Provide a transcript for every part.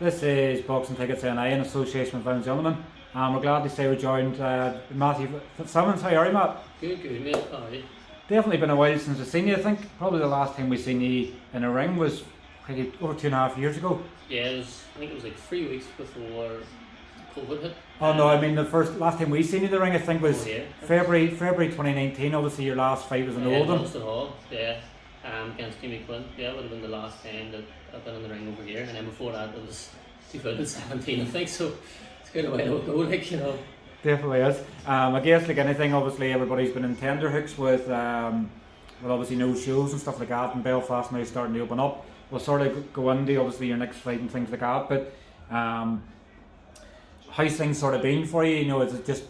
This is Boxing Tickets NI in association with Violent Gentlemen. We're glad to say we're joined Mathew Fitzsimons. How are you, Matt? Good, mate. How are you? Definitely been a while since we've seen you. I think probably the last time we seen you in a ring was pretty over 2.5 years ago. Yeah, I think it was like 3 weeks before COVID hit. Oh no, I mean the last time we seen you in the ring I think was yeah. February 2019. Obviously your last fight was in Oldham. Ulster Hall, yeah. Against Jamie Quinn. Yeah, it would have been the last time that I've been in the ring over here, and then before that it was 2017 I think, so it's quite a while ago, like, you know. Definitely is. I guess like anything, obviously everybody's been in tenterhooks with obviously no shows and stuff like that, and Belfast now starting to open up. We'll sort of go into obviously your next fight and things like that, but how's things sort of been for you? You know, is it just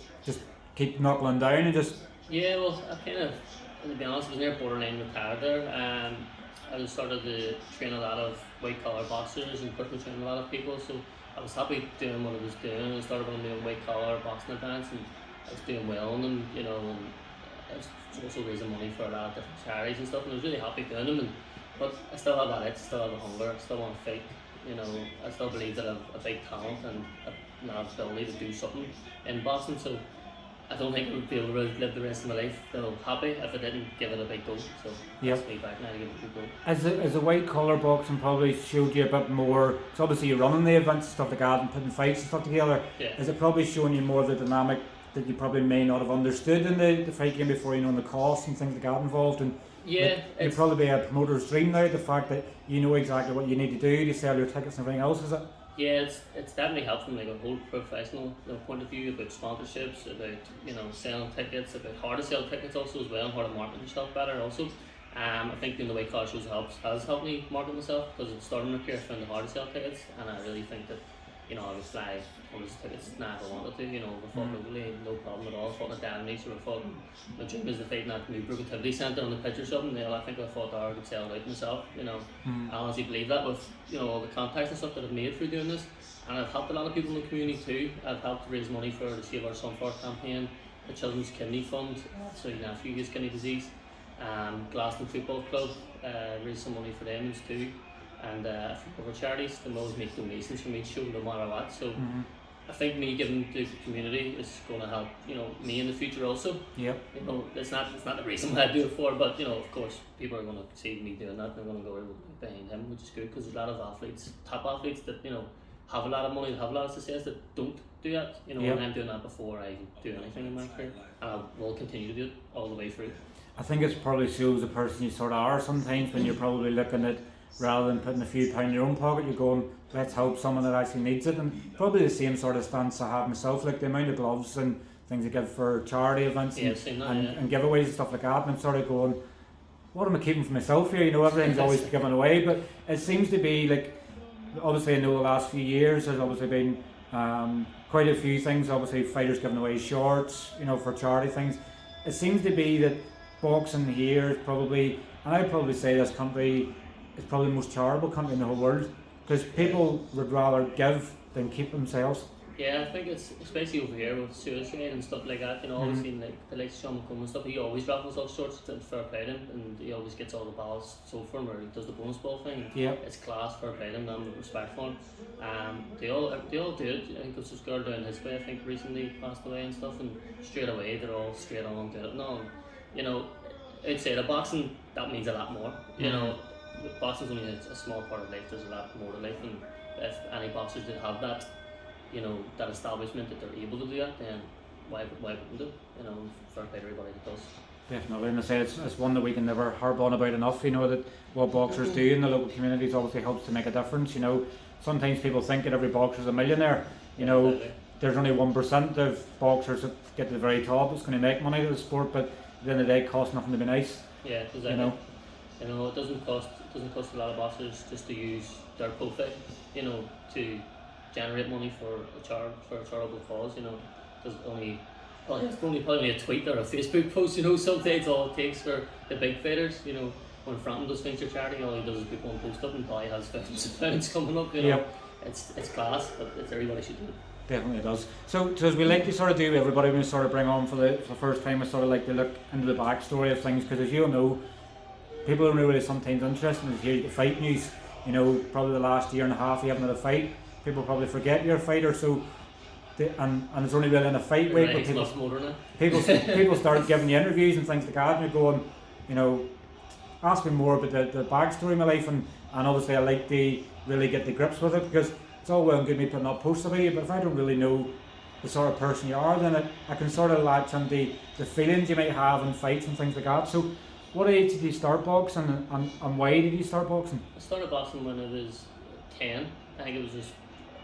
keep knuckling down and just... Yeah, well, I kind of, to be honest, I was near borderline retired there. I started to train a lot of white collar boxers and personal train a lot of people, so I was happy doing what I was doing. I started on doing white collar boxing events and I was doing well on them, you know, and I was also raising money for a lot of different charities and stuff, and I was really happy doing them. But I still have that itch, still have a hunger, I still want to fight, you know. I still believe that I have a big talent and an ability to do something in boxing, so I don't think I would be able to live the rest of my life happy if I didn't give it a big go. So that's me back now to give it a big go. As a white collar boxing probably showed you a bit more, so obviously you're running the events and stuff like that and putting fights and stuff together. Yeah. Is it probably showing you more of the dynamic that you probably may not have understood in the fight game before, you know, and the costs and things like that involved? And yeah, it'd probably be a promoter's dream now, the fact that you know exactly what you need to do to sell your tickets and everything else, is it? Yeah, it's definitely helped from like a whole professional point of view, about sponsorships, about, you know, selling tickets, about how to sell tickets also as well, and how to market yourself better also. I think doing the white collar shows has helped me market myself, because at the start of my career I found it hard to sell tickets, and I really think that, you know, I would fly hundreds of tickets now if I wanted to, you know. If I fought locally, no problem at all. I fought in a damn or I fought, my dream is to fight in that new Brook Activity Centre on the pitch or something. You know, I think if I fought there I could sell it out myself, you know. I honestly believe that with, you know, all the contacts and stuff that I've made through doing this, and I've helped a lot of people in the community too. I've helped raise money for the Save Our Sunflower campaign, the Children's Kidney Fund, so your nephew has kidney disease, Glaston Football Club, raised some money for them too, and a few other charities. They always make donations from each show no matter what, so I think me giving to the community is going to help, you know, me in the future also. Yep. You know, it's not the reason why I do it for, but, you know, of course people are going to see me doing that and they're going to go behind him, which is good, because there's a lot of athletes, top athletes that, you know, have a lot of money, have a lot of success, that don't do that, you know. And I'm doing that before I do anything in my career, and I will continue to do it all the way through. I think it probably shows the person you sort of are sometimes, when you're probably looking at, rather than putting a few pounds in your own pocket, you're going, let's help someone that actually needs it. And probably the same sort of stance I have myself, like the amount of gloves and things I give for charity events and giveaways and stuff like that, and I'm sort of going, what am I keeping for myself here? You know, everything's always given away, but it seems to be like, obviously I know the last few years there's obviously been quite a few things, obviously fighters giving away shorts, you know, for charity things. It seems to be that boxing here is probably, and I'd probably say this country is probably the most charitable country in the whole world, because people would rather give than keep themselves. Yeah, I think it's, especially over here with suicide and stuff like that, you know, I've seen like the likes of Sean McComb and stuff, he always raffles off shorts to fair play to him, and he always gets all the balls sold for him, or he does the bonus ball thing. Yeah. It's class, fair play to him, and respect for him. They all do it. I think there's this girl down his way, I think recently passed away and stuff, and straight away they're all straight on to it and all. And, you know, I'd say the boxing, that means a lot more, you know. Boxing's only a small part of life, there's a lot more to life, and if any boxers did have that, you know, that establishment that they're able to do that, then why wouldn't it? You know, fair play to everybody that does. Definitely, and I say it's one that we can never harp on about enough, you know, that what boxers do in the local communities obviously helps to make a difference, you know. Sometimes people think that every boxer's a millionaire, you know. Definitely. There's only 1% of boxers that get to the very top that's going to make money to the sport, but at the end of the day it costs nothing to be nice. Yeah, exactly. You know, it doesn't cost a lot of boxers just to use their profit, you know, to generate money for a charitable cause, you know. There's probably a tweet or a Facebook post, you know. Sometimes all it takes for the big fighters, you know, when Frampton does things for charity, all he does is put one post up and probably has thousands of pounds coming up, you know. Yep. It's class, but everybody should do it. Definitely does. So as we like to sort of do everybody, we sort of bring on for the first time, I sort of like to look into the backstory of things, because as you know, people are really sometimes interested to hear the fight news. You know, probably the last year and a half you haven't had a fight. people probably forget you're a fighter. So, and it's only really in a fight weight, but people start giving you interviews and things like that, and you're going, you know, ask me more about the backstory of my life, and obviously I like to really get the grips with it, because it's all well and good me putting up posts about you, but if I don't really know the sort of person you are, then I can sort of latch on the feelings you might have in fights and things like that. So what age did you start boxing, and why did you start boxing? I started boxing when I was 10. I think it was just,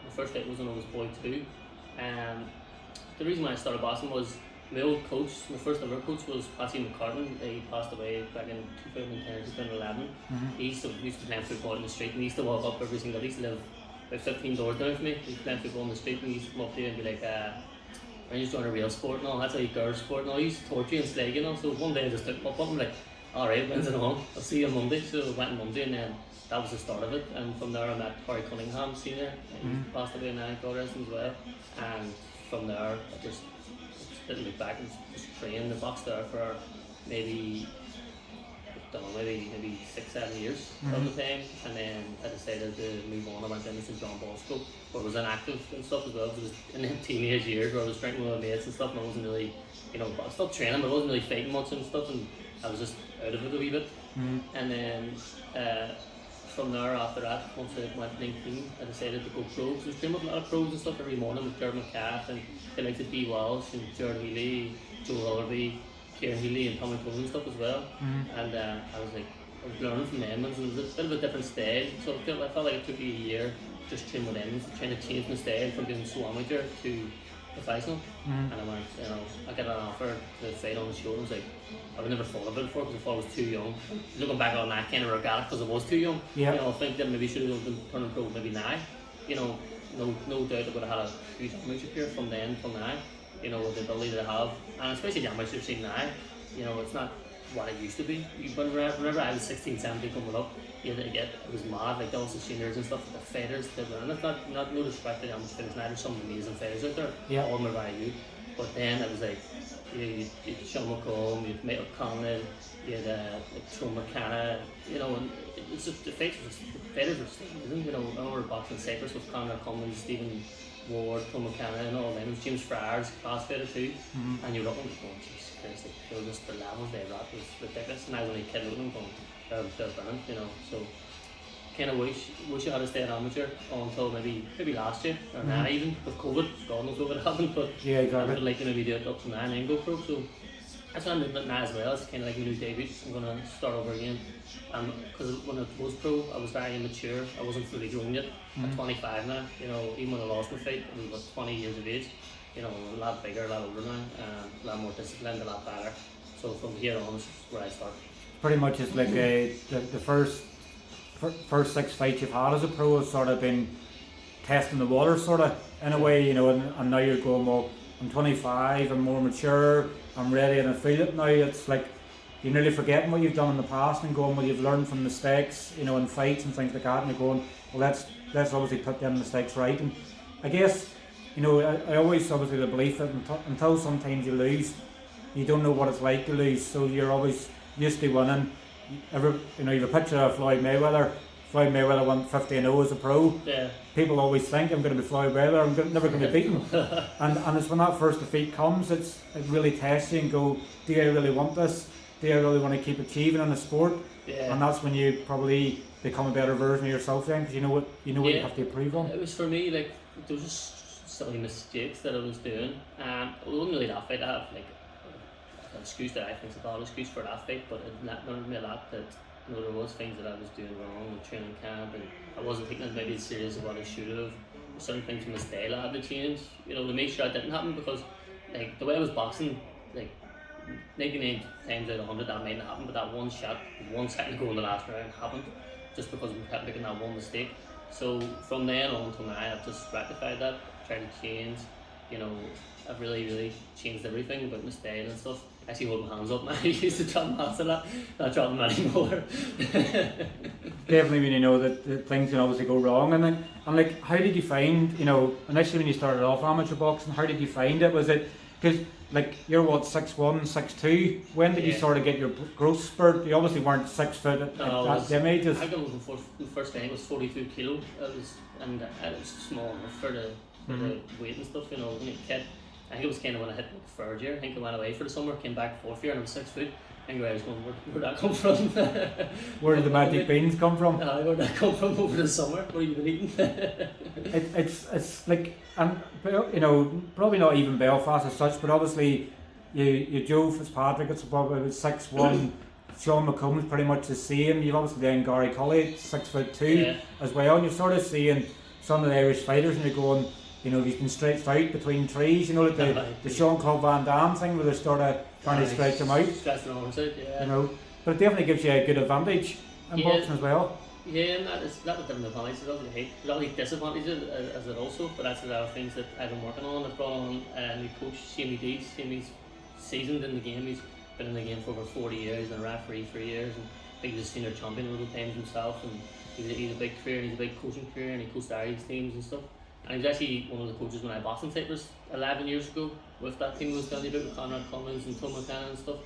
the first fight was when I was boy 2. The reason why I started boxing was my old coach, my first ever coach was Mathew Fitzsimons. He passed away back in 2010, 2011. We used to play football in the street, and he used to walk up every single day. He used to live about 15 doors down from me. He was playing football in the street, and he used to come up to you and be like, "Are you just doing a real sport and all? That's how you girls sport and all." He used to torture you and slag you and all. So one day I just took him up and like, "Alright, when's it on? I'll see you on Monday." So I went on Monday, and then that was the start of it. And from there I met Harry Cunningham Senior. He passed away now, God rest him as well. And from there I just didn't look back and just trained the box there for maybe 6-7 years from the time, and then I decided to move on. I went down to St John Bosco, where I was inactive and stuff as well. It was in the teenage years where I was drinking with my mates and stuff, and I wasn't really, you know, I was still training, but I wasn't really fighting much and stuff, and I was just out of it a wee bit. And then from there, after that, once I went 19, I decided to go pro. So I was training with a lot of pros and stuff every morning with Dermot Cath and the likes of D. Walsh and Jared Healy, Joe Willerby, Kieran Healy and Tommy Cole and stuff as well. And I was learning from them, and it was a bit of a different style. So I felt like it took me a year just training with them, trying to change my style from being so amateur to professional. And I went, you know, I got an offer to fight on the show, and I was like, I would never thought of it before because I thought I was too young. Looking back on that, kind of regret it because I was too young. You know, I think that maybe should have been turning pro maybe now. You know, no doubt I would have had a huge amateur career from then till now. You know, with the ability that I have, and especially the amateur scene now. You know, it's not what it used to be. Whenever I was 16, 17 coming up, it was mad, like the Ulster seniors and stuff, the fighters that were, and it's not no disrespect to the amateur fighters, now there's some amazing fighters out there, all in my value. But then it was like, you had Sean McComb, you had Michael Conlon, you had Trum McKenna, you know, and it's just, the fighters were still amazing. You know, I remember boxing Cyprus with Conor Cummins, Stephen Ward, Trum McKenna, and all them. James Fryer's class fighter too, and you're looking at going, Jesus Christ, they were just, the levels they were at was ridiculous, and I was only a kid looking going, they're brilliant, you know. So kind of wish I had stayed amateur until maybe last year or now, even with COVID. God knows what would happen, but I would like to maybe do it up to now and then go pro. So that's what I'm doing now as well. It's kind of like my new debut. I'm going to start over again. Because when I was pro, I was very immature. I wasn't fully grown yet. I'm 25 now. You know, even when I lost my fight, I was about 20 years of age. You know, a lot bigger, a lot older now, a lot more disciplined, a lot better. So from here on is where I start. Pretty much it's like the first 6 fights you've had as a pro has sort of been testing the water, sort of, in a way, you know, and now you're going, well, I'm 25, I'm more mature, I'm ready, and I feel it now. It's like you're nearly forgetting what you've done in the past and going, well, you've learned from mistakes, you know, in fights and things like that, and you're going, well, let's obviously put them mistakes right. And I guess, you know, I always obviously the belief that until sometimes you lose, you don't know what it's like to lose, so you're always used to winning. You know, you have a picture of Floyd Mayweather. Floyd Mayweather won 50-0 as a pro. Yeah. People always think I'm going to be Floyd Mayweather. I'm never going to be beaten. and it's when that first defeat comes, it really tests you and go, do I really want this? Do I really want to keep achieving in the sport? Yeah. And that's when you probably become a better version of yourself then, because you know what you have to improve on. It was for me like there was just silly mistakes that I was doing. It wasn't really that fight. I have like an excuse that I think is a valid excuse for that fight, but it learned me a lot that, you know, there was things that I was doing wrong with training camp, and I wasn't taking it maybe as serious as what I should have. Certain things from the style I had to change, you know, to make sure it didn't happen, because like the way I was boxing, like 99 times out of 100 that mightn't happen, but that one shot, 1 second ago in the last round happened just because we kept making that one mistake. So from then on till now, I've just rectified that, tried to change, you know. I've really changed everything about my style and stuff. I actually hold my hands up now. I used to drop my hands a lot, not drop them anymore. Definitely when you know that things can obviously go wrong, and like how did you find, you know, initially when you started off amateur boxing, how did you find it? Was it Because like you're what 6'1", 6'2". When did you Yeah. sort of get your growth spurt? You obviously weren't 6 foot at them ages. I got the first time it was 42 kilo. It was small enough for the weight and stuff. You know, when a kid. I think it was kind of when I hit like third year. I think I went away for the summer, came back fourth year, and I was 6 foot. I think I was going, where'd that come from? Where did the magic beans come from? Where'd that come from over the summer? What have you been eating? It's like, and you know, probably not even Belfast as such, but obviously you Joe Fitzpatrick, it's probably about 6'1". Sean McComb's pretty much the same. You've obviously then Gary Cully, 6'2" as well, and you're sort of seeing some of the Irish fighters and you're going, you know, he's been stretched out between trees, you know, like the Jean-Claude Van Damme thing where they're sort of trying to stretch him out. Stretching arms out, you know, but it definitely gives you a good advantage in boxing as well. Yeah, and that a different advantage. There's obviously disadvantages as it also, but that's the other things that I've been working on. I've brought on a new coach, Jamie Dees. Jamie's seasoned in the game. He's been in the game for over 40 years and a referee for years, and I think he's a senior champion a little times himself. And he's a big career, and he's a big coaching career, and he coached Irish teams and stuff. And he was actually one of the coaches when I boxing Cyprus 11 years ago with that team I was telling you about with Conrad Cummins and Tom McCann and stuff.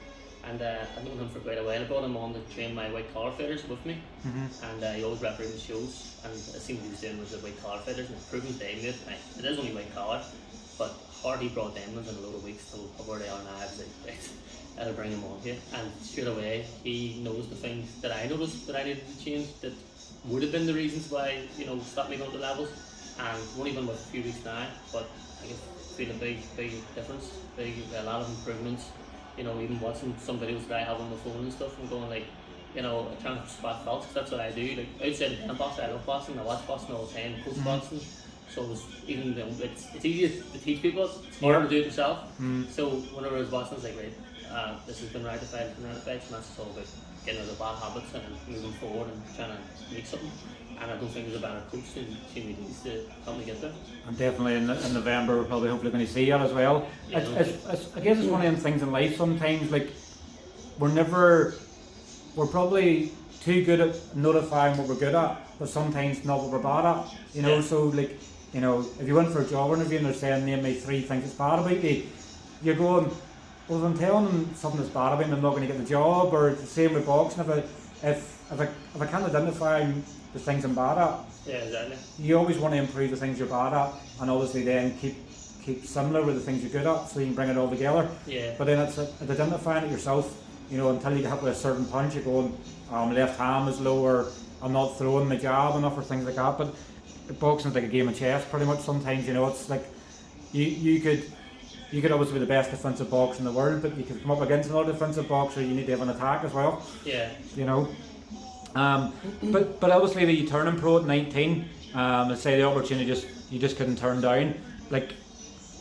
And I've known him for quite a while. I brought him on to train my white collar fighters with me, and he always refereed the shows. And I seen what he was doing with the white collar fighters, and it's proven to him it is only white collar, but hardly brought them within a load of weeks till where they are now. I was like, right, I'll bring him on here. And straight away, he knows the things that I noticed that I needed to change that would have been the reasons why, you know, stopped me going to levels. And we've only been with a few weeks now, but I can feel a big difference, a lot of improvements. You know, even watching some videos that I have on my phone and stuff, and going like, you know, trying to spot faults, because that's what I do. Like outside of the boxing, I love boxing, I watch boxing all the time, coach boxing. So it's easy to teach people, it's hard to do it yourself. So whenever I was watching, I was like, right, this has been rectified, and that's all about getting rid of bad habits and moving forward and trying to make something. And I don't think there's a better coach than Jamie Dees to help me get there. And definitely in November we're probably hopefully going to see that as well. Yeah, I guess it's one of them things in life sometimes, like we're probably too good at notifying what we're good at, but sometimes not what we're bad at. You know, so like, you know, if you went for a job interview and they're saying name me 3 things that's bad about you, you're going, well if I'm telling them something that's bad about me, I'm not going to get the job. Or it's the same with boxing, if I can't identify the things I'm bad at. Yeah, exactly. You always want to improve the things you're bad at, and obviously then keep similar with the things you're good at, so you can bring it all together. Yeah. But then it's identifying it yourself. You know, until you get hit with a certain punch, you're going, my left hand is low, or I'm not throwing my jab enough, or things like that. But boxing's like a game of chess, pretty much. Sometimes, you know, it's like you could obviously be the best defensive boxer in the world, but you could come up against another defensive boxer. You need to have an attack as well. Yeah. You know. But obviously the turning pro at 19, let's say the opportunity you just couldn't turn down. Like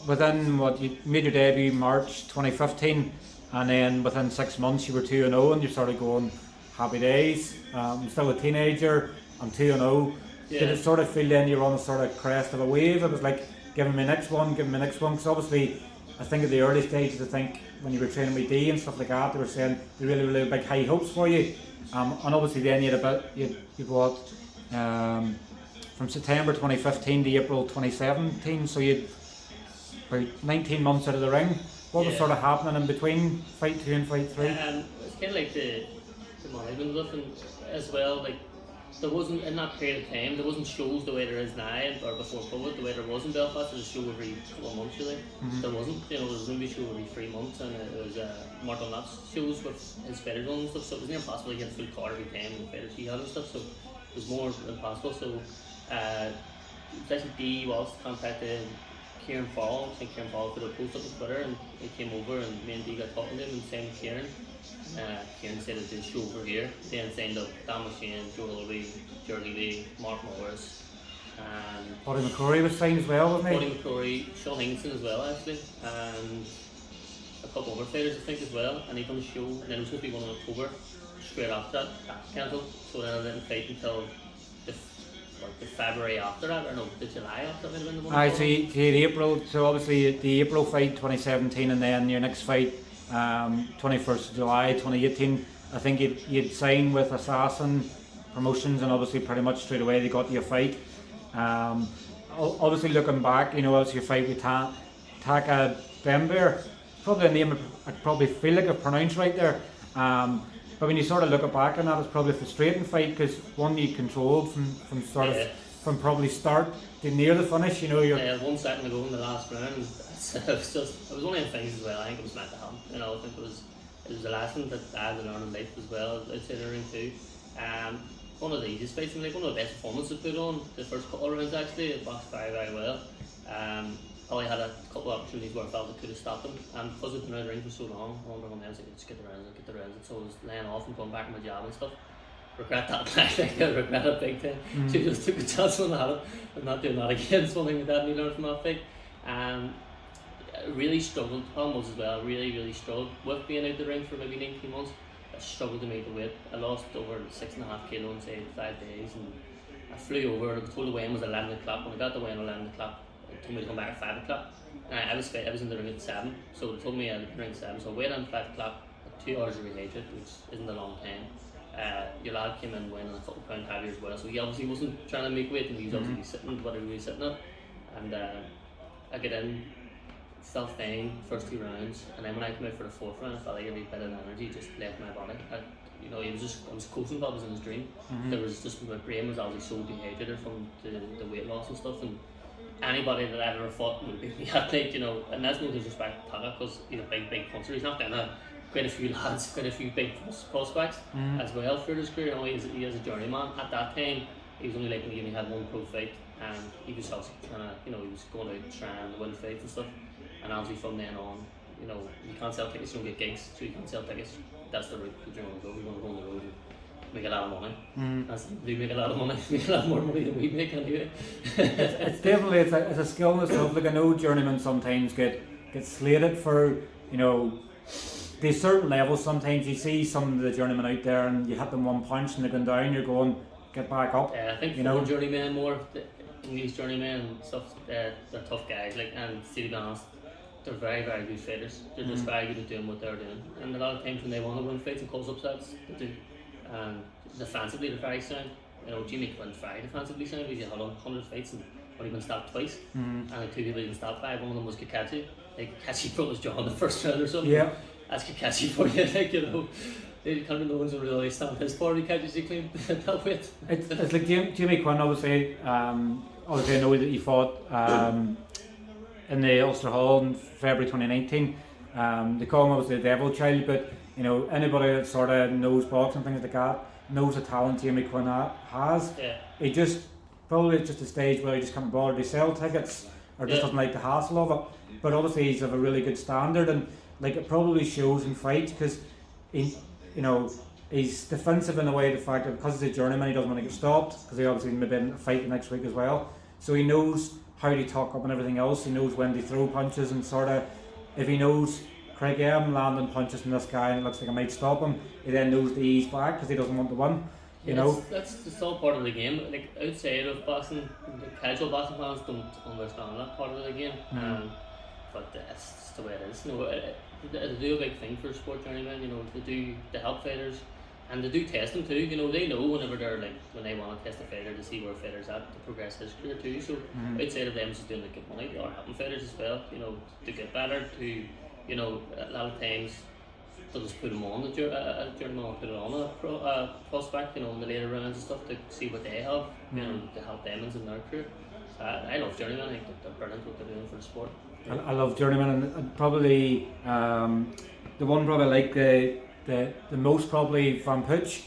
within you made your debut March 2015, and then within 6 months you were 2-0, and you started going, happy days. I'm still a teenager. I'm 2-0. Yeah. Did it sort of feel then you're on a sort of crest of a wave? It was like giving me next one. Because obviously I think at the early stages, I think when you were training with D and stuff like that, they were saying they really big high hopes for you. And obviously then you got from September 2015 to April 2017, so you'd about 19 months out of the ring. What was sort of happening in between fight 2 and fight 3? It's kind of like the management stuff, and as well, like there wasn't, in that period of time, there wasn't shows the way there is now, or before COVID, the way there was in Belfast. There was a show every couple of months really. There wasn't, you know, there was maybe a show every 3 months, and it was Mark Dunlop's shows with his fighters on and stuff, so it was near impossible to get a full card every time and the fighters he had and stuff, so it was more impossible. So especially D Walsh contacted Kieran Fall. I think Kieran Fall put a post up on Twitter, and he came over, and me and D got talking to him and saying to Kieran. Kieran said it's a show over here. Then signed up Dan Machine, Joe Willoughby, Jerry Lee, Mark Morris, and Paddy McCrory was signed as well, wasn't he? Paddy McCrory, Sean Higginson as well actually, and a couple other fighters I think as well. And he done a show, and then it was supposed to be one in October. Straight after that cancelled, so then I didn't fight until the February after that, or no, the July after that might have been the one. Aye, so you had April, so obviously the April fight 2017, and then your next fight 21st of July 2018, I think you'd signed with Assassin Promotions, and obviously pretty much straight away they got you a fight. Obviously looking back, you know, obviously your fight with Taka Bembere. Probably a name I probably feel like I've pronounced right there. But when you sort of look back on that, it's probably a frustrating fight because one you controlled from sort of from probably start to near the finish. You know, you're 1 second to go in the last round. It was one of the things as well. I think it was meant to happen. You know, I think it was a lesson that I had to learn in life as well outside the ring too. One of the easiest fights, like one of the best performances I put on the first couple of rounds actually. It boxed very well. Probably had a couple of opportunities where I felt I could have stopped him, and because I've been out of the ring for so long, I wonder when I was like, just get the rounds. So I was laying off and going back to my job and stuff. Regret that. I regret it big time. So just took a chance on that. I'm not doing that again. It's one thing my dad learned from that fight. Really struggled. The problem was as well, really struggled with being out of the ring for maybe 19 months. I struggled to make the weight. I lost over 6.5 kilos in say 5 days, and I flew over. I was told the weigh-in was 11 o'clock. When I got the weigh-in 11 o'clock, they told me to come back at 5 o'clock. I was in the ring at 7, so they told me I was in the ring at 7. So I weighed in at 5 o'clock, 2 hours to rehydrate, which isn't a long time. Your lad came in weighing a couple of pound heavier as well, so he obviously wasn't trying to make weight, and he was obviously sitting whatever he was sitting at. And I get in, felt fine first 2 rounds, and then when I came out for the 4th round, I felt like every bit of energy just left my body. I was coaching, but I was in his dream. There was just, my brain was obviously so dehydrated from the weight loss and stuff, and anybody that I've ever fought would beat me at night, and that's no disrespect to Taka because he's a big puncher. He's not quite a few lads, quite a few big prospects as well through his career. He is a journeyman. At that time, he was only like when he had 1 pro fight, and he was also trying to, he was going out trying to win fights and stuff. And obviously from then on, you can't sell tickets, you don't get gigs, so you can't sell tickets. That's the route that you want to go. You want to go on the road and make a lot of money. They make a lot of money, make a lot more money than we make anyway. it's definitely it's a skill in itself. Like I know journeymen sometimes get slated for these certain levels. Sometimes you see some of the journeymen out there and you hit them 1 punch and they're going down. You're going get back up. Yeah, I think for journeymen more. English journeymen and stuff, they're tough guys. And to be honest, they're very good fighters. They're just very good at doing what they're doing. And a lot of times when they want to win fights and cause upsets, they do. And defensively, they're very sound. Jamie Quinn's very defensively sound. He's had 100 fights and only been stopped twice. And the 2 people he didn't stop by, one of them was Kakachi. Kakachi broke his jaw in the first round or something. Yeah. That's Kakachi for you, They kind of no one's really stand his body catches he claimed that weight. It's like Jamie Quinn, obviously. Obviously, I know that he fought in the Ulster Hall in February 2019. They call him obviously the Devil Child, but anybody that sort of knows boxing and things like that knows the talent Jamie Quinn has. Yeah. He just probably it's just a stage where he just can't bother to sell tickets or just doesn't like the hassle of it. But obviously he's of a really good standard, and it probably shows in fights because he's defensive in a way, the fact that because he's a journeyman he doesn't want to get stopped because he obviously maybe in a fight the next week as well. So he knows how to talk up and everything else. He knows when to throw punches, and sort of if he knows Craig M landing punches from this guy and it looks like I might stop him, he then knows to ease back because he doesn't want to win. That's all part of the game. Outside of boxing, the casual boxing fans don't understand that part of the game. But that's the way it is. They do a big thing for sport journeymen. They help fighters, and they do test them too. They know whenever they're when they want to test a fighter to see where a fighter's at to progress his career too. So outside of them just doing to get money, they are helping fighters as well. To get better. To a lot of times they'll just put them on the journeyman, put it on a prospect. In the later rounds and stuff to see what they have. To help them in their career. I love journeymen. I think they're brilliant what they're doing for the sport. I love journeymen, and probably the one probably like the most probably Van Puch.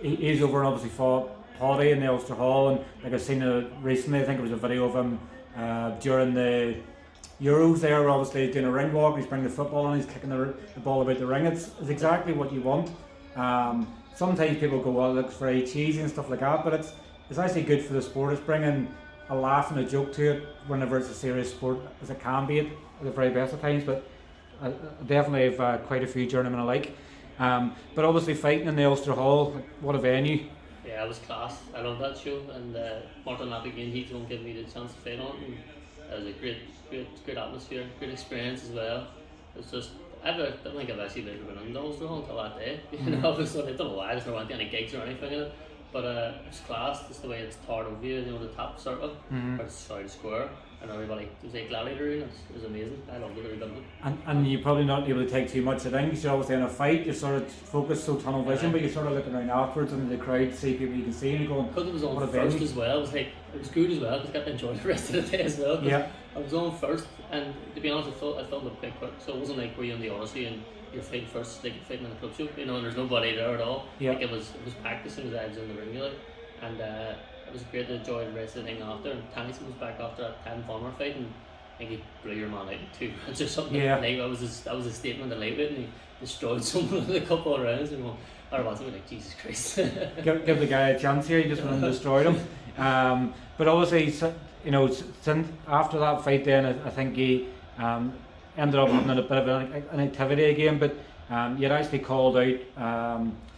He's over and obviously fought Paddy in the Ulster Hall, and I've seen it recently. I think it was a video of him during the Euros there, where obviously he's doing a ring walk, he's bringing the football and he's kicking the ball about the ring. It's exactly what you want. Sometimes people go, well, it looks very cheesy and stuff like that, but it's actually good for the sport. It's bringing a laugh and a joke to it whenever it's a serious sport, as it can be at the very best of times. But I definitely have quite a few journeymen I like. But obviously fighting in the Ulster Hall, what a venue. Yeah, it was class. I love that show, and Mark Dunlop again, he's going to give me the chance to fight on it. And it was a great atmosphere, great experience as well. It's just, I don't think I've actually been in the Ulster Hall until that day. I don't know why, I just never went to any gigs or anything in it. but it's class. It's the way it's tarred over you, the top circle, or the square, and everybody, there's a gladiator in it. It was amazing. I loved it, really loved it. And you're probably not able to take too much of it in, because you're obviously in a fight, you're sort of focused, so tunnel vision, but you're sort of looking around afterwards and the crowd, see people you can see, and you're going, because it was on what a first venue. as well, it was good as well, because I got to enjoy the rest of the day as well. Yeah. I was on first, and to be honest, I felt it quite quick, so it wasn't like we're in the Odyssey and you're fighting first, like you're fighting in the club show, and there's nobody there at all. Yeah. Like it was practice as soon as I was in the ring, really, and it was great to enjoy the rest of the thing after. And Tyson was back after that 10 farmer fight, and I think he blew your man out in 2 rounds or something. Yeah. Like, that was a statement of lightweight, and he destroyed someone in a couple of rounds, and I was like, Jesus Christ. give the guy a chance here, he just went and destroyed him. But obviously, since after that fight then, I think he ended up having a bit of an activity again, but you had actually called out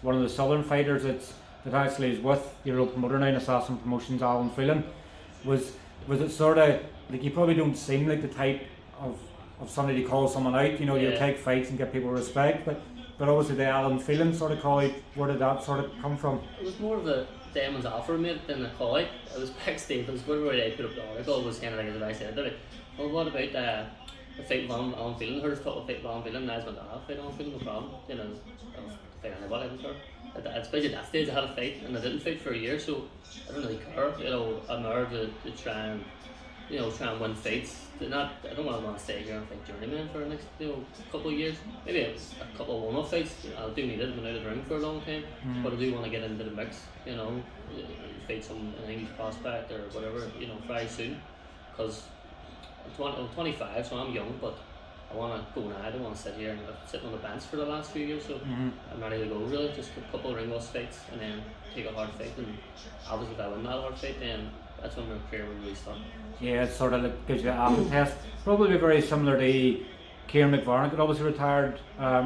one of the southern fighters that actually is with your old promoter now in Assassin Promotions, Alan Phelan. Was it sort of, like, you probably don't seem like the type of somebody to call someone out, you take fights and get people respect, but obviously the Alan Phelan sort of call out, where did that sort of come from? It was more of a Damon's offer mate than a call out. It was backstage, it was whatever I put up the article, was kind of like as I said, like, well, what about the fight with Alan Phelan? Heard us talk about fight with Alan Phelan, and I was going to fight Alan Phelan, no problem. I'll fight anybody, I'm sure. Especially at that stage, I had a fight, and I didn't fight for a year, so I don't really care. I'm there to try and, try and win fights. I don't want to stay here and fight journeymen for the next, couple of years. Maybe a couple of one-off fights. I do need it. I've been out of the ring for a long time, but I do want to get into the mix. Fight an English prospect or whatever. Very soon, because I'm 25, so I'm young, but I want to go now. I don't want to sit here and sitting on the bench for the last few years. So I'm ready to go. Really, just a couple of ring rust fights and then take a hard fight. And obviously, if I win that hard fight, then that's when my career will really start. Yeah, it sort of like gives you an acid test. Probably very similar to Kieran McVarnick, that obviously retired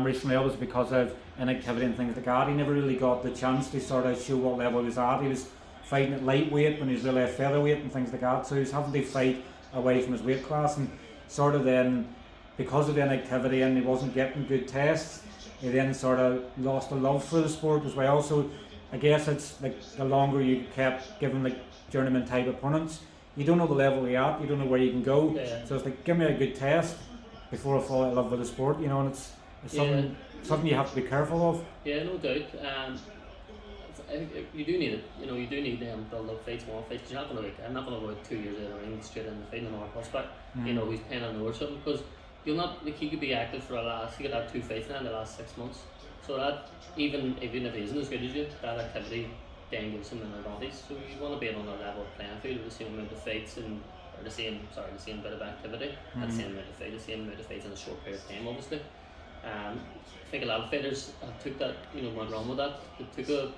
recently, obviously because of inactivity and things like that. He never really got the chance to sort of show what level he was at. He was fighting at lightweight when he was really a featherweight and things like that. So he was having to fight away from his weight class, and sort of then, because of the inactivity and he wasn't getting good tests, he then sort of lost a love for the sport as well. So I guess it's like the longer you kept giving like journeyman type opponents, you don't know the level you're at, you don't know where you can go. Yeah. So it's like, give me a good test before I fall in love with the sport, and it's something you have to be careful of. Yeah, no doubt. You do need it. You do need build up fights, more fights. You're not gonna I'm not gonna go 2 years in the ring straight in the fight in our prospect. Who's paying on or something, because you'll not he could be active for he could have 2 fights now in the last 6 months. So that even if he isn't as good as you, that activity then gives him an advantage. So you want to be on a level playing field with the same amount of fights the same bit of activity, and the same amount of fights in a short period of time, obviously. I think a lot of fighters took that, went wrong with that. They took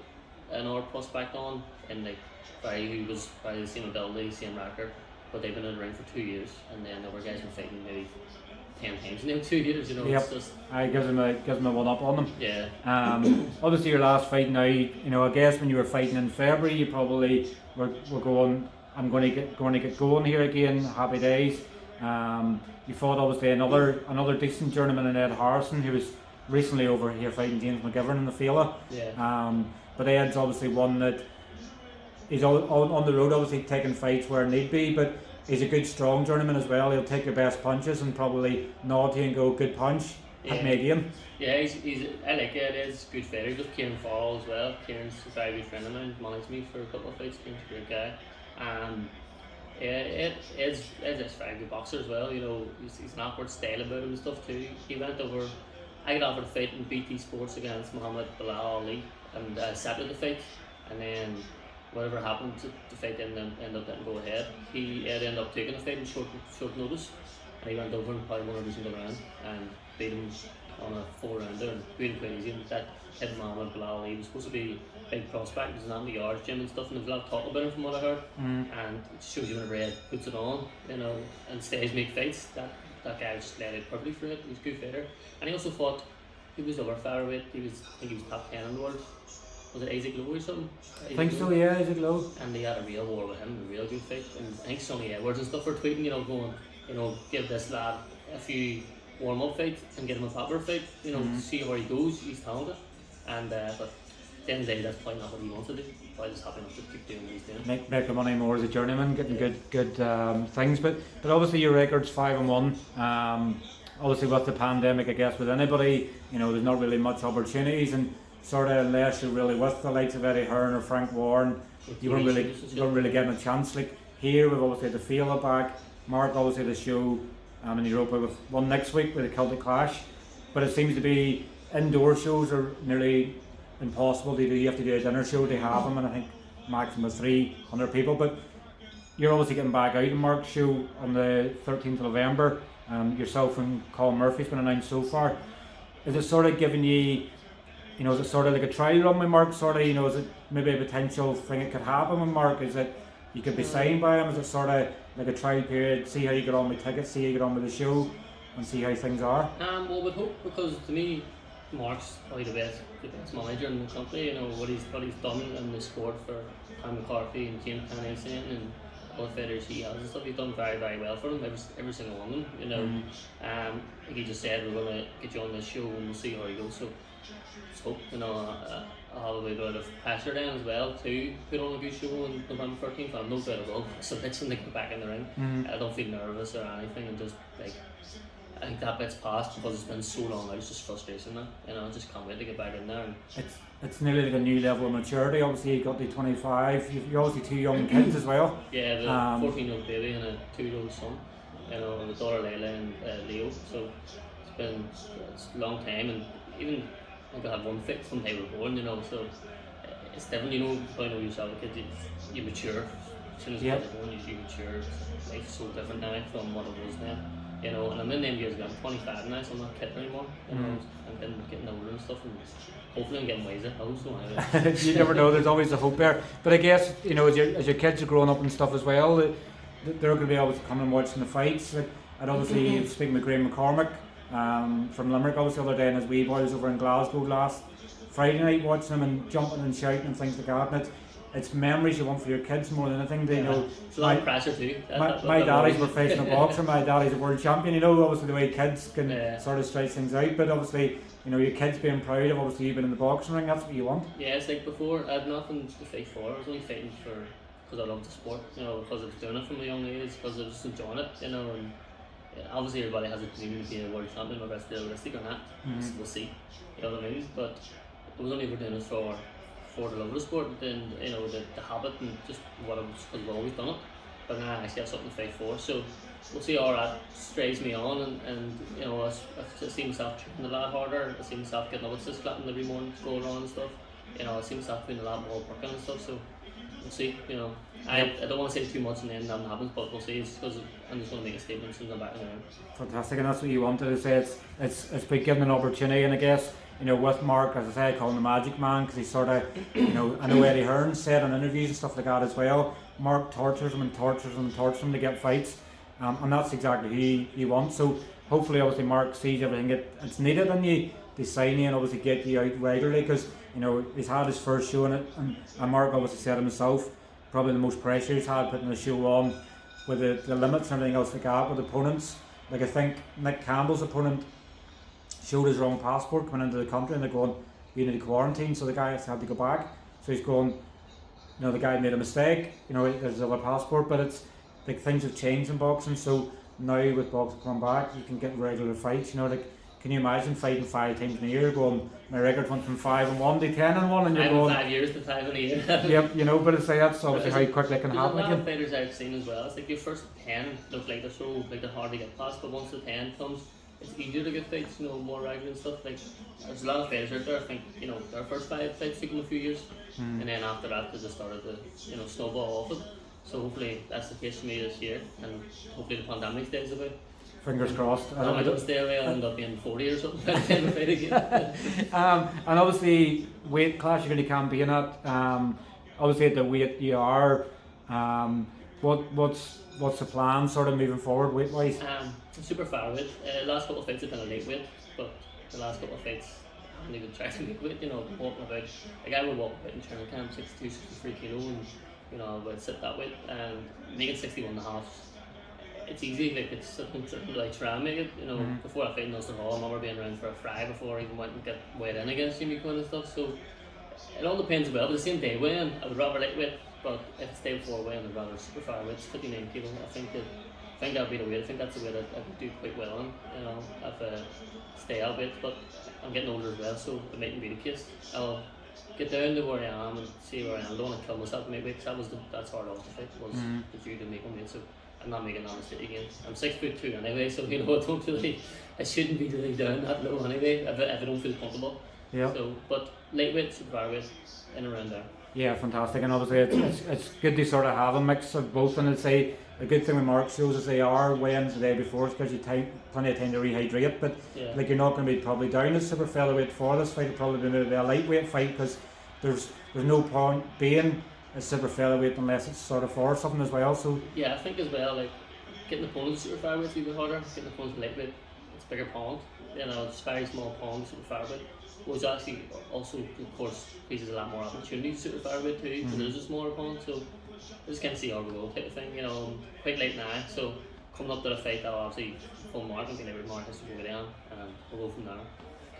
an odd prospect on, and who was probably the same ability, same record, but they've been in the ring for 2 years, and then the other guys been fighting maybe 10 times in 2 years. Yep. It's just I gives him a one up on them. Yeah. Obviously your last fight now, I guess when you were fighting in February, you probably were going, I'm going to get going here again. Happy days. You fought obviously another decent journeyman in Ed Harrison, who was recently over here fighting James McGivern in the Fela. Yeah. But Ed's obviously one that he's on the road, obviously taking fights where need be, but he's a good strong journeyman as well. He'll take your best punches and probably nod to you and go, good punch, hit me again. Yeah, I like it. It's good fighter. He's with Kieran Farrell as well. Kieran's a very good friend of mine. Managed me for a couple of fights. Kieran's a great guy. Ed's a very good boxer as well. He's an awkward style about him and stuff too. He went over. I got offered a fight in BT Sports against Muhammad Bilal Ali, and I accepted the fight. And then whatever happened, the fight ended up didn't go ahead. Ed ended up taking the fight in short notice, and he went over and probably won every single round and beat him on a 4-rounder and beat him quite easy. And that hit Muhammad Bilal Ali. He was supposed to be a big prospect. He was in the yards gym and stuff, and there's a lot of talk about him from what I heard. And it shows you when Ed puts it on, and stays make fights. That guy just laid it perfectly for it. He was a good fighter, and he also fought. He was over featherweight. I think he was top 10 in the world. Was it Isaac Lowe or something? I think so, yeah, Isaac Lowe. And they had a real war with him, a real good fight. And I think Sonny Edwards and stuff were tweeting, going, give this lad a few warm-up fights and get him a proper fight, see where he goes. He's talented. And but the end of the day, that's probably not what he wants to do. Probably just happy enough to keep doing what he's doing. Make the money more as a journeyman, getting good things. But obviously your record's 5-1. Obviously with the pandemic, I guess with anybody, there's not really much opportunities, and sort of unless you're really with the likes of Eddie Hearn or Frank Warren, you weren't really getting a chance. Like here, we've obviously had the Field back. Mark obviously had the show in Europa with one next week with the Celtic Clash, but it seems to be indoor shows are nearly impossible to do. You have to do a dinner show to have them, and I think maximum of 300 people. But you're obviously getting back out in Mark's show on the 13th of November. Yourself and Colin Murphy's been announced so far. Is it sort of giving you, is it sort of like a trial run with Mark? Sort of, is it maybe a potential thing that could happen with Mark? Is it you could be signed by him? Is it sort of like a trial period? See how you get on with tickets, see how you get on with the show, and see how things are. Well, we'd hope, because to me, Mark's probably the best manager in the country. What he's done in the sport for Pam McCarthy and James Kennedy and all the fighters he has and stuff. He's done very, very well for them, every single one of them. Like he just said, we're going to get you on this show and we'll see how it goes. So let's hope. I'll have a bit of pressure then as well to put on a good show on November 13th. I'm no doubt about it. So it's when they get back in the ring. I don't feel nervous or anything, and just like, I think that bit's passed because it's been so long out. It's just frustration now. I just can't wait to get back in there. And it's nearly like a new level of maturity. Obviously, you got the 25. You're obviously 2 young kids as well. Yeah, the 14-year-old baby and a 2-year-old son. The daughter Layla and Leo. So it's a long time, and even I think I had one fit from they were born. So it's different. You probably know yourself, kids. You mature. As soon as you're born, you mature. Life's so different now from what it was then. And I'm in them years ago. I'm 25 now, so I'm not a kid anymore. I'm getting older and stuff, and hopefully I'm getting wiser. I hope so. You never know. There's always the hope there. But I guess as your kids are growing up and stuff as well, they're going to be able to come and watching the fights. I'd obviously speaking with Graham McCormick from Limerick, obviously the other day, and his wee boys over in Glasgow last Friday night, watching them and jumping and shouting and things like that. And it's memories you want for your kids more than anything. It's a lot of pressure too. My daddies were professional boxer. My daddy's a world champion. Obviously the way kids can sort of stretch things out. But obviously, your kids being proud of obviously you've been in the boxing ring. That's what you want. Yeah, it's like before. I had nothing to fight for. I was only fighting because I loved the sport. Because I was doing it from a young age. Because I was just enjoying it. And obviously everybody has a dream to be a world champion. Whether it's realistic or not, we'll see. You know what I mean? But I was only ever doing it for the love of the sport, and the habit, and just what I was, because I've always done it. But now I actually have something to fight for, so we'll see how that strays me on, and I see myself training a lot harder. I see myself getting up at 6 o'clock every morning to go around and stuff. I see myself doing a lot more working and stuff, so we'll see. I don't want to say too much and then nothing happens, but we'll see. It's because I'm just going to make a statement and I'm back in the ring. Fantastic, and that's what you wanted to say. It's been given an opportunity, and I guess with Mark, as I say, I call him the magic man, because he's sort of, I know Eddie Hearn said in interviews and stuff like that as well, Mark tortures him and tortures him and tortures him to get fights, and that's exactly who he wants. So hopefully, obviously, Mark sees everything that's needed in you to sign you and obviously get you out regularly, because he's had his first show in it, and Mark obviously said himself, probably the most pressure he's had putting the show on with the limits and everything else like that with opponents. Like I think Nick Campbell's opponent showed his wrong passport coming into the country, and they're going, you need to quarantine, so the guy has had to go back. So he's going, the guy made a mistake, there's other passport, but it's like things have changed in boxing. So now with boxing coming back, you can get regular fights. Can you imagine fighting 5 times in a year, going, my record went from 5-1 to 10-1, and you're going 5 years to 5 in a year. Yep, but it's like that's obviously how quickly it can happen again. There's a lot of fighters I've seen as well. It's like your first 10 look like they're hard to get past, but once the 10 comes, it's easier to get fights, more regular and stuff. Like there's a lot of fighters out there, I think, their first 5 fights took them a few years, and then after that they just started to, snowball off it. So hopefully that's the case for me this year, and hopefully the pandemic stays away. Fingers crossed. I don't stay away, I'll end up being 40 or something by the time I fight again. And obviously weight class you're going to campaign at, obviously at the weight you are, what's the plan sort of moving forward weight wise? Super far weight. Last couple of fights have been a late weight, but the last couple of fights I haven't even tried to make weight, walking about. Like I would walk about in training camp 62, 63 kilo, and I would sit that weight, and making 61.5. It's easy, like it's something like try and make it, Before I fight in Ulster Hall, I remember being around for a fry before I even went and get weighed in against Jamie Quinn and stuff, so it all depends as well. But the same day weigh-in, I would rather lightweight, but if it's day before weigh-in, I'd rather super featherweight, 59 kilo. I think that'd be the weight. I think that's the weight I could do quite well in. You know, if stay at weight, but I'm getting older as well, so it mightn't be the case. I'll get down to where I am and see where I am. I don't want to kill myself maybe, because that's hard off the fight was the due to make a weight, so I'm not making that mistake again. I'm 6'2" anyway, so you know I shouldn't be really down that low anyway if I don't feel comfortable. Yeah. So, but lightweight, super featherweight, in around there. Yeah, fantastic, and obviously it's good to sort of have a mix of both. And I'd say a good thing with Mark shows is they are weighing the day before, because you plenty of time to rehydrate. But like you're not going to be probably down as super featherweight for this fight. It'll probably be a lightweight fight, because there's no point being a super featherweight unless it's sort of for something as well. So yeah, I think as well, like getting the opponents super featherweight is a bit harder. Getting the opponents lightweight, it's a bigger pond. You know, it's very small pond, super featherweight. Which actually also, of course, places a lot more opportunities to super featherweight too, because there's a smaller pond. So I just can't see how we go type of thing. You know, I'm quite late now, so coming up to the fight, I'll obviously full Mark and every Mark has to go down, and we'll go from there.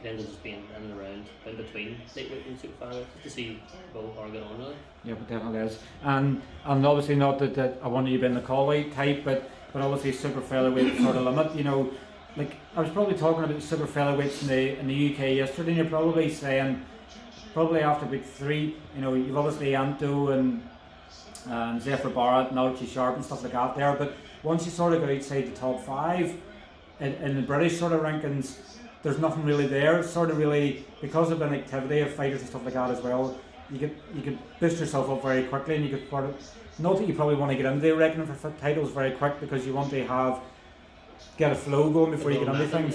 It ends up just being in and around, in between lightweight and super featherweight, just to see both how get on really. yeah, but definitely is. And obviously not that I want you to be in the call out type, but obviously super featherweight sort of limit. You know, like I was probably talking about super featherweights in the UK yesterday, and you're probably saying after week 3, you know, you've obviously Anto and Zephyr Barrett and Archie Sharp and stuff like that there, but once you sort of go outside the top 5 in the British sort of rankings, there's nothing really there. It's sort of really, because of inactivity of fighters and stuff like that as well, you could boost yourself up very quickly, and you could not that you probably want to get into the reckoning for titles very quick, because you want to get a flow going before you get into things.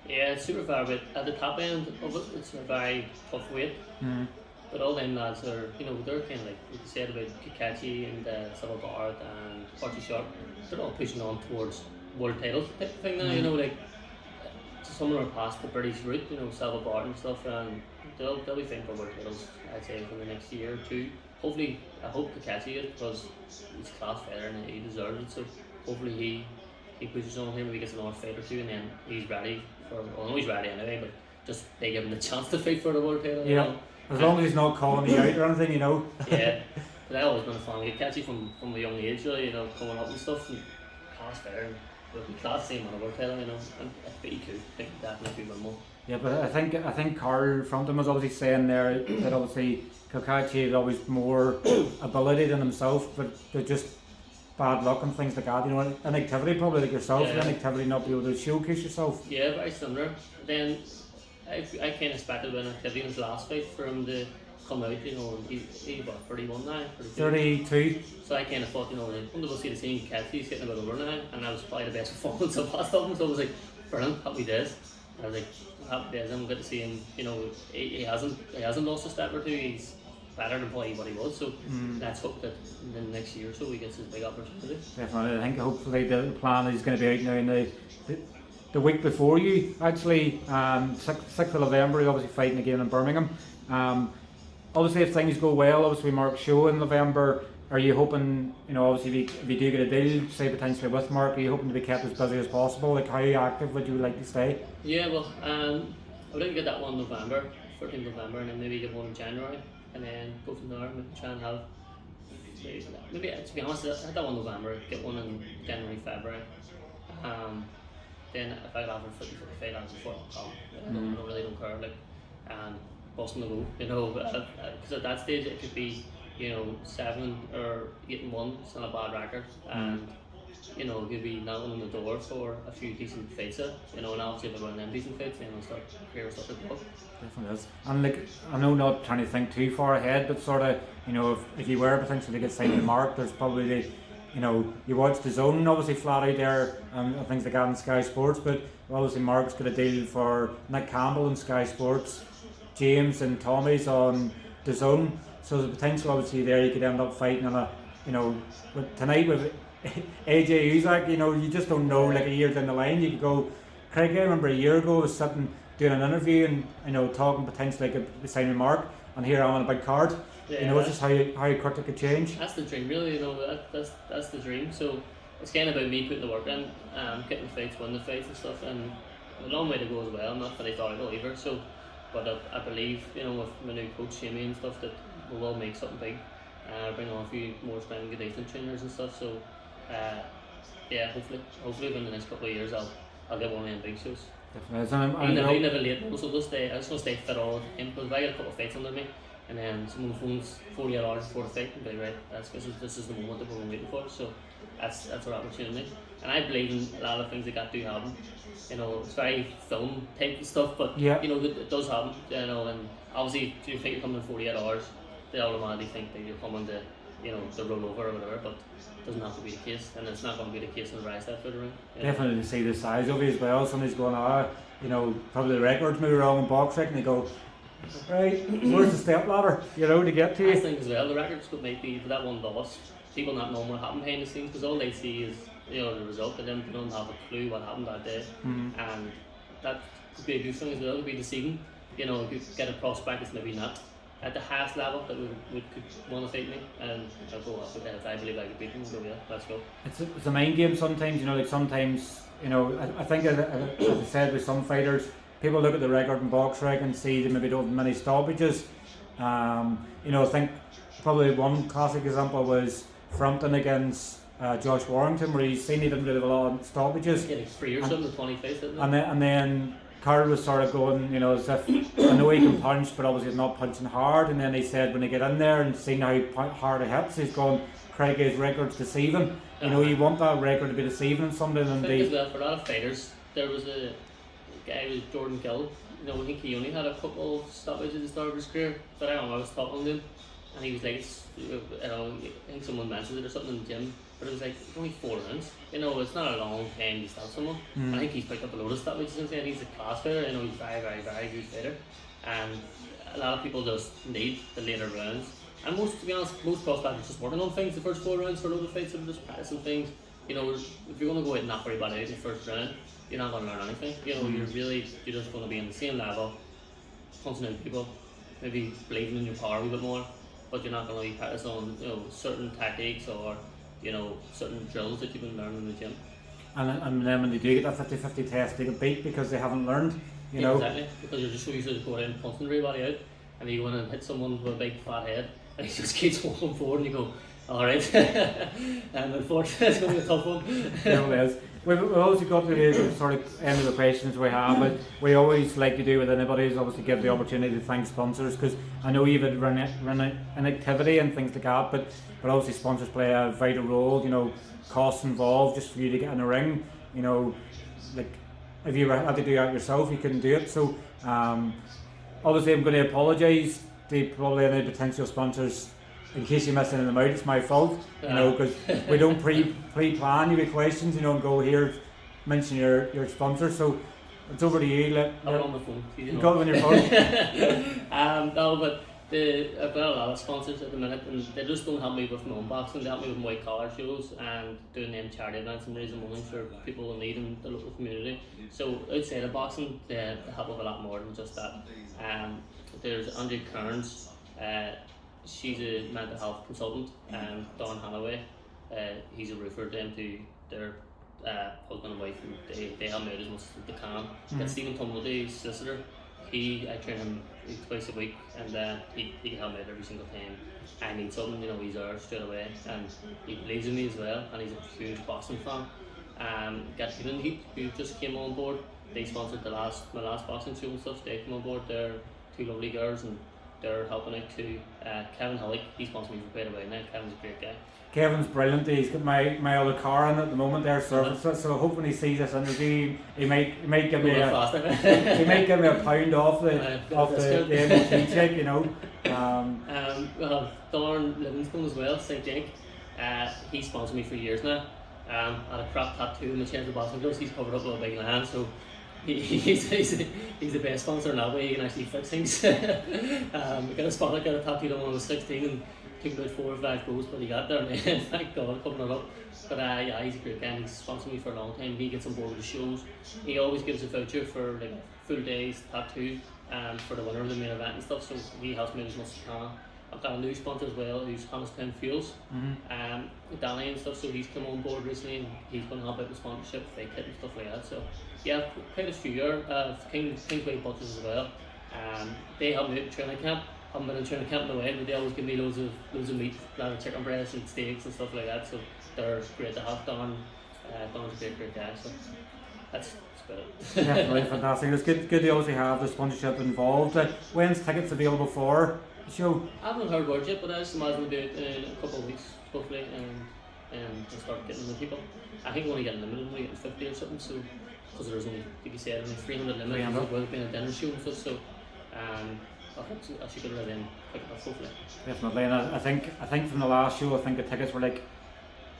Yeah, it's super featherweight. At the top end of it, it's a very tough weight. But all them lads are, you know, they're kind of like you said about Kakachi and Silva Barrett and Archie Sharp. They're all pushing on towards world titles type of thing now. You know, like some of them are past the British route. You know, Silva Barrett and stuff, and they'll be fighting for world titles. I'd say for the next year or two. Hopefully, I hope Kakachi is, because he's a class fighter and he deserves it. So hopefully he pushes on him, maybe gets another fight or two, and then he's ready for. Well, no, he's ready anyway, but just they give him the chance to fight for the world title. Yeah. You know? As long as he's not calling you out or anything, you know. Yeah, but I've always been a fan of Kakachi from a young age, really, you know, coming up and stuff. And class fighter, and would be class same on a world title, you know. And if he could, I think definitely win more. Yeah, but I think Carl Frampton was obviously saying there that obviously Kakachi had always more ability than himself, but they're just bad luck and things like that. You know, inactivity probably like yourself, inactivity not be able to showcase yourself. Yeah, very similar. Then I kind of expected when activity in his last fight for him to come out, you know, and he what, 31 now? 32. So I kind of thought, you know, I'm going to see the same Kakachi, he's getting a bit over now, and that was probably the best performance I've passed of him, so I was like, brilliant, happy days. I was like, happy days, I'm good to see him, you know, he hasn't lost a step or two, he's better than probably what he was, so let's hope that in the next year or so he gets his big opportunity. Definitely, I think hopefully the plan is going to be out now in the week before you, actually, 6th of November, you're obviously fighting again in Birmingham. Obviously if things go well, obviously Mark's show in November, are you hoping, you know, obviously if you do get a deal, say potentially with Mark, are you hoping to be kept as busy as possible? Like how active would you like to stay? Yeah, well, I would like to get that one in November, 13th November, and then maybe get one in January, and then go from there, maybe try and have, maybe to be honest, I had that one in November, get one in January, February. Then if I have a fight on before I really don't care, like, and busting the go, you know, because at that stage it could be, you know, 7 or 8-1, it's not a bad record, and you know, it could be knocking on the door for a few decent fights, you know, and obviously if I run them decent fights, then I'll start career stuff like that. Definitely is. And like, I know not trying to think too far ahead, but sort of, you know, if you were potentially to get signed to Mark, there's probably the, you know, you watch the Zone obviously flat out there and things like that on Sky Sports, but obviously Mark's got a deal for Nick Campbell on Sky Sports, James and Tommy's on the Zone, so there's a potential obviously there you could end up fighting on a, you know, tonight with AJ Uzak, you know, you just don't know, like a year down the line you could go, Craig, I remember a year ago I was sitting doing an interview and, you know, talking potentially like signing Mark, and here I'm on a big card. Yeah, you know, it's just how quick it could change. That's the dream, really. You know, that's the dream. So it's kind of about me putting the work in, getting the fights, winning the fights and stuff. And a long way to go as well. I'm not fully thought either. So But I believe, you know, with my new coach Jamie and stuff, that we will make something big. Bring on a few more strength and conditioning trainers and stuff. So, yeah, hopefully within the next couple of years, I'll get one of them big shows. Definitely. I never late, so I just want to stay fit all the time, because if I get a couple of fights under me, and then someone phones 48 hours before the fight and be right, this is the moment that we're waiting for. So that's our opportunity. And I believe in a lot of things that do happen. You know, it's very film type of stuff, but you know, it does happen. You know, and obviously if you think you're coming in 48 hours, they automatically think that you're coming to, you know, to roll over or whatever, but it doesn't have to be the case, and it's not going to be the case in the rise step for the ring. Definitely see the size of it as well. Somebody's going, you know, probably the records move wrong in boxing, and they go, right, where's the step ladder, you know, to get to you? I think as well, the records could might be for that one loss, people not knowing what happened behind the scenes, because all they see is, you know, the result, and then they don't have a clue what happened that day. And that could be a good thing as well, it could be deceiving. You know, if you get a prospect that's maybe not at the highest level that could want to fight me, and I'll go up with that. If I believe I could beat them, so yeah, let's go. It's a mind game sometimes, you know, like sometimes, you know, I think as I said with some fighters, people look at the record in box rec and see they maybe don't have many stoppages. You know, I think probably one classic example was Frampton against Josh Warrington, where he's seen he didn't really have a lot of stoppages. Getting 3 or something, 20 fights, didn't he? And then Carl was sort of going, you know, as if I know he can punch, but obviously he's not punching hard. And then he said when they get in there and seeing how hard it hits, he's going, Craig's record's deceiving. You know, you want that record to be deceiving something. And I think as well, for a lot of fighters, there was a guy who was Jordan Gill. You know, I think he only had a couple of stoppages at the start of his career, but I was talking to him, and he was like, you know, I think someone mentioned it or something in the gym, but it was like only 4 rounds. You know, it's not a long time to stop someone. I think he's picked up a load of stoppages since then. He's a class fighter. You know, he's very, very, very good fighter, and a lot of people just need the later rounds. And to be honest, most prospects are just working on things the first 4 rounds for a lot of fights. They're just practicing things. You know, if you're going to go out and knock everybody out in the first round, you're not going to learn anything. You know, you're just going to be on the same level, punching out people, maybe believing in your power a wee bit more, but you're not going to be practicing on, you know, certain tactics or, you know, certain drills that you've been learning in the gym. And then when they do get that 50-50 test, they get beat because they haven't learned, you know. Exactly, because you're just so used to going in and punching everybody out, and then you go in and hit someone with a big fat head, and he just keeps walking forward, and you go, alright. And unfortunately, it's going to be a tough one. Yeah, it is. We've also got to the sort of end of the questions we have, but we always like to do with anybody is obviously give the opportunity to thank sponsors, because I know you've had run inactivity and things like that, but obviously sponsors play a vital role. You know, costs involved just for you to get in the ring. You know, like if you had to do that yourself, you couldn't do it. So obviously I'm going to apologise to probably any potential sponsors. In case you miss any of them out, it's my fault, you know, because we don't pre-plan you with questions, you know, and go here, mention your sponsor. So it's over to you. I'm on the phone. You got it on your phone. No, but I've got a lot of sponsors at the minute, and they just don't help me with my own boxing. They help me with white collar shows and doing them charity events and raising money for people in need in the local community. So outside of boxing, they help with a lot more than just that. There's Andrew Kearns. She's a mental health consultant, and Don Hannaway, he's a roofer. Them two, their husband and wife, and they help me out as much as they can. And Stephen Tumblety, solicitor, I train him twice a week, and he help me out every single time I need something. You know, he's there straight away, and he believes in me as well, and he's a huge boxing fan. Got Healing Heat, who just came on board. They sponsored my last boxing show and stuff. They came on board. They're 2 lovely girls, and they're helping out too. Kevin Hillick, he sponsors me for quite a while now. Kevin's a great guy. Kevin's brilliant. He's got my other car in at the moment there, so hope when he sees this interview, he might give me a pound off the MOT check, you know. Well, Darren Livingston as well, St. Jake. He sponsored me for years now. I had a crap tattoo in the chest of boxing gloves. He's covered up with a big land, so he's the best sponsor in that way. He can actually fix things. I got a tattoo when I was 16 and took about 4 or 5 goes, but he got there, man. Thank God, covering it up. But yeah, he's a great guy. He's sponsored me for a long time. He gets on board with the shows. He always gives a voucher for like full days tattoo for the winner of the main event and stuff. So he helps me as much as he can. I've got a new sponsor as well, who's Hannistown Fuels, Danny and stuff. So he's come on board recently, and he's going to help out with sponsorship, fake kit and stuff like that. So yeah, quite a few here. Kingsway Butchers as well. They help me out in training camp. I haven't been in training camp in a while, but they always give me loads of meat, a lot of chicken breasts and steaks and stuff like that. So they're great to have. Don's a great guy. So that's about it. Definitely fantastic. It's good to obviously have the sponsorship involved. When's tickets available for the show? I haven't heard word yet, but I just imagine it'll be out in a couple of weeks, hopefully, and start getting the people. I think we're only getting limited, we're only getting 50 or something, so because there's only, like you said, only 300 limited, as well being a dinner show and stuff, so I should get it in quick enough, hopefully. Definitely, and I think from the last show, I think the tickets were like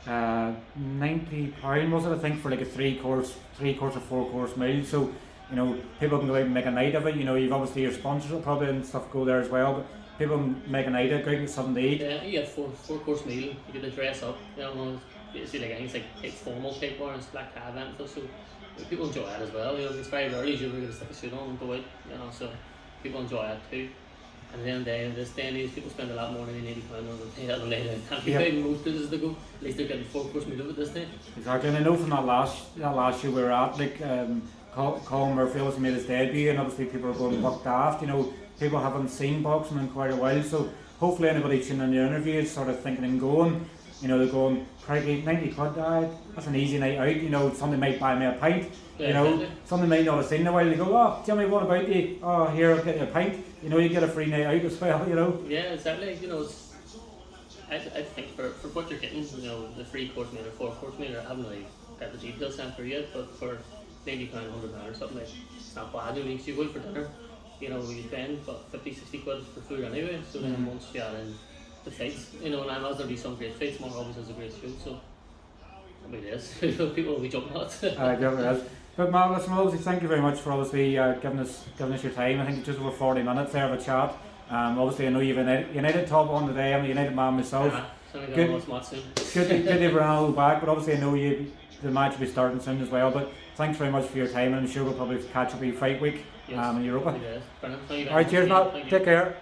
£90, was it? I think for like a three course or 4 course meal. So you know, people can go out and make a night of it. You know, you've obviously your sponsors will probably and stuff go there as well, but people can make a night of it, go out and get something to eat. Yeah, you get four course meal. You get to dress up. You know, basically like I think it's like formal type wear and black tie event and stuff. So people enjoy that as well. You know, it's very rare you're going to stick a suit on and go out. You know, so people enjoy that too. And then this day and age, people spend a lot more than £80 on the night out. Yep. Most places they go, at least they're getting 4 course meal at this day. Exactly, and I know from that last show we were at, like Colin Murphy obviously made his debut, and obviously people are going buck daft. You know, people haven't seen boxing in quite a while, so hopefully anybody tuning in the interview is sort of thinking and going. You know, they're going, crikey, 90 quid, that's an easy night out. You know, somebody might buy me a pint. Yeah, you know, exactly. Somebody might not have seen in a while. They go, oh, tell me what about you? Oh, here, I'll get you a pint. You know, you get a free night out as well. You know. Yeah, exactly. You know, I think for what you're getting, you know, the 3 course meal or 4 course meal, I haven't really got the details sent for yet, but for £90, £100 or something, like, it's not bad. You know, you go out for dinner, you know, you spend 50, 60 quid for food anyway. So then once you add in the fights, you know, and I imagine there'll be some great fights. Mark always has a great show, so I mean, yes, people will be jumping at. Definitely is. But Mark, listen, obviously, thank you very much for obviously giving us your time. I think it's just over 40 minutes there of a chat. Obviously, I know you've United top on today. I'm a United man myself. Good to Ronaldo back, but obviously I know the match will be starting soon as well. But thanks very much for your time, and I'm sure we'll probably catch up in fight week in Europa. Yes. Alright, cheers, Matt. Take care.